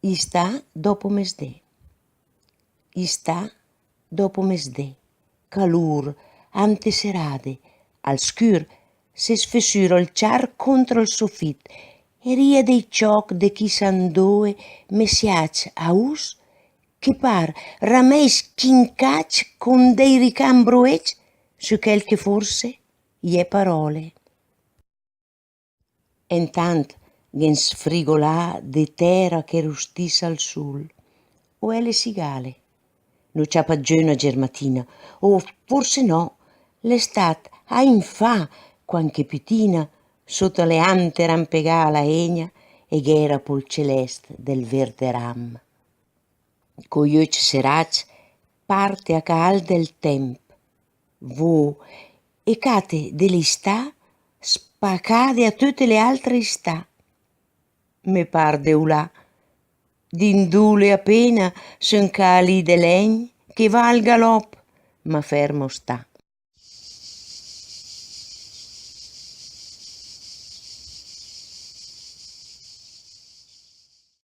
Istà dopo mesdè. Istà dopo mesdè. Calur, ante serade, al scur, se sfessuro il ciar contro il soffit e ria dei cioc de chi s'andoe messiac a us che par ramei schincac con dei ricambroec su quel che forse gli è parole. Entant gen sfrigolà de terra che rustissa al sul, o è le sigale, no ciappa giù una germatina, o forse no, l'estat ha infà quanche pitina sotto le ante rampegà la egna e gh'era pol celest del verde ram. Coi oec serats parte a cal del temp, vo e cate dell'istà spacade a tutte le altre istà. Me par de ulà, d'indule appena s'un cali de legn che va al galop, ma fermo sta.